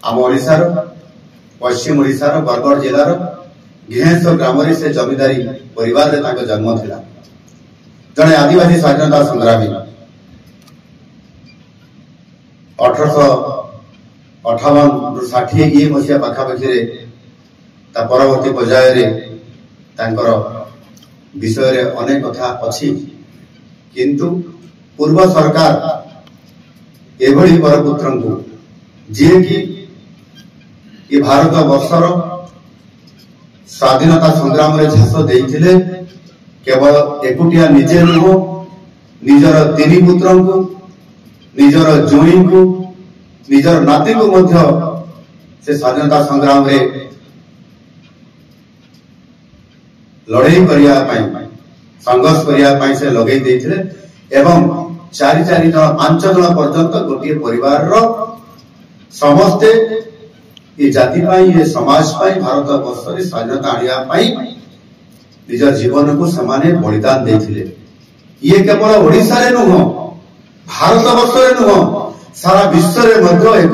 आम ओडिशार पश्चिम ओडिशार बरगढ़ जिलार घेहेश्वर ग्राम से जमींदारी परिवार जन्म थिला। जड़े आदिवासी स्वाधीनता संग्रामी 1858 मसीहा पाखापाखि परवर्ती पर्यायर विषय अनेक कथा अच्छी, किंतु पूर्व सरकार एभली बरपुत्र को जी कि ये भारत वर्षर स्वाधीनता संग्राम रे झांस देइथिले। केवल एकुटिया निजे नुह, निजर तीन पुत्र को, निजर जोई को, निजर नाती को मध्य से स्वाधीनता संग्राम रे लड़ाई करिया पाई, संघर्ष करिया पाई से लगे देइथिले। एवं 4 जन 5 जन पर्यंत गोटे परिवार रो समस्ते ये जाति पाई, ये समाज पाई, भारत वर्ष रे स्वाधीनता आनिया पाई निजर जीवन को समाने बलिदान देथिले। ये केवल ओडिशा रे नुह, भारत वर्ष रे नुह, सारा विश्व रे मध्य एक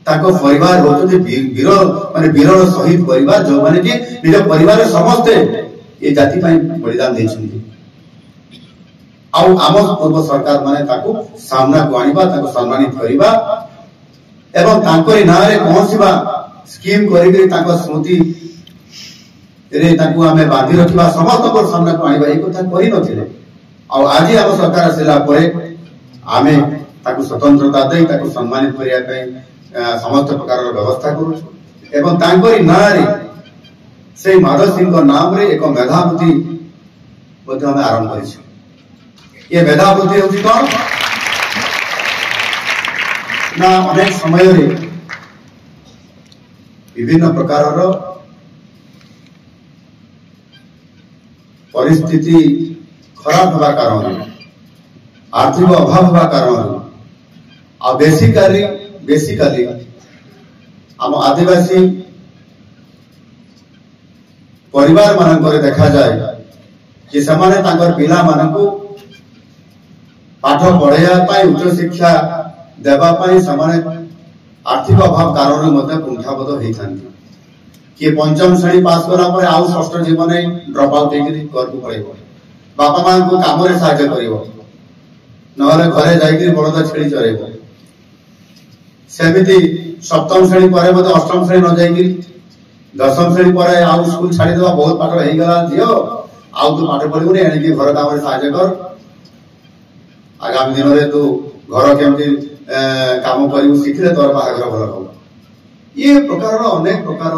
ताको परिवार होते वीर माने वीर शहीद परिवार जो माने कि निज परिवार समस्ते ये जाति पाई बलिदान देछन्ती। आउ आम पूर्व सरकार माने ताको सामना को आनिबा, ताको सम्मानित करिबा एवं तांकरी नाम रे पहुंचबा स्कीम करिके ताको स्मृति रे ताको आमे बांधी रखिबा, समस्त को सामना को आनिबा, ए कथा करि नथिले। आ आज आम सरकार आसिला परे आमे ताको स्वतंत्रता दे ताको सम्मानित करिया पई समस्त प्रकार व्यवस्था करू एवं तांकरी नाम रे से माधव सिंह को नाम रे एक मेधावृत्ति मध्ये हम आरंभ करिछु। ये मेधावृत्ति होती कौन ना अनेक समय रे विभिन्न प्रकार परिस्थिति खराब होगा कारण, आर्थिक अभाव होगा कारण आ बेसिकली आम आदिवासी परिवार मानक देखा जाए कि समाने तांकर पिला मानकु पाठ पढ़ाइया उच्च शिक्षा देवा समाने आर्थिक अभाव कारण मध्य कुंठाबोध होता। किए पंचम श्रेणी पास करा पर आउ षष्ठ जीवन ड्रप आउट घर को पड़ेब, बापा मां को काम रे सहायता करिवो, नहले घरे जाइकरी बलद छेड़ी चरेब। सेमिति सप्तम श्रेणी पर अष्टम श्रेणी न जाइकरी दशम श्रेणी पर आउ स्कूल छाड़ी देवा, बहुत पाठ हो गला झियो आउ तू पाठ पढ़िबुनी एणिकी घर काम रे सहायता कर, आगामी दिन में तू घर केमती काम कर शिखिले तोर बाहागर भल हम। ये प्रकार अनेक प्रकार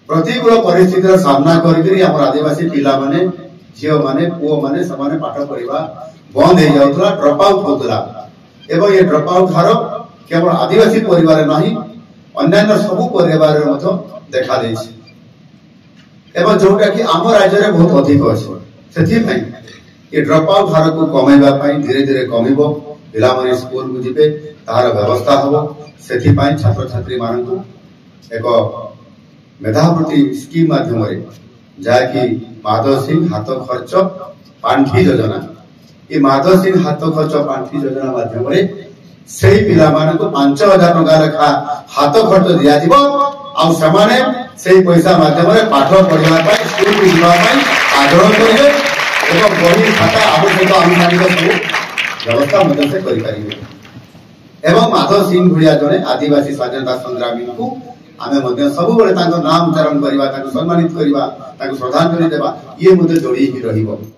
प्रतिकूल परिस्थितिर सामना करी आदिवासी पिला माने झील माने पुओ माने समाने पाठ पढ़ा बंद हो जाउतला, ड्रप आउट होतला। एवं ये ड्रप आउट हार केवल आदिवासी परिवार नहीं अन्यान्य सबु परिवार देखा देछि एवं जोटा कि आम राज्य में बहुत अधिक अच्छे। से ये ड्रप आउट हार को कमेबा धीरे धीरे कमिबो, पिला माने स्कूल को जिबे, तार व्यवस्था हबो। सेथिपाई छात्र छात्री मानकु एक मेधावृत्ति स्कीम माध्यम रे जाकि माधव सिंह हाथ खर्च पांठी योजना, ये माधव सिंह हाथ खर्च पांठी योजना माध्यम रे सेही पिला मानकु 5000 टका लेखा हाथ खर्च दिया जिवो। आ समाने सेही पैसा माध्यम रे पाठ पढ़िबा पाई, स्कूल को जिबा पाई आग्रह करिवे एवं बही खाता आवश्यक अनुसारिक सब व्यवस्था मध्य से करिपारिबे। एवं माधव सिंह भलिया जने आदिवासी स्वाधीनता संग्रामी को आमे मध्य सब बेले तांको नाम उच्चारण करिबा, तांको सम्मानित करिबा, तांको श्रद्धांजलि देबा, ये मध्य जोड़ी ही रहिबो।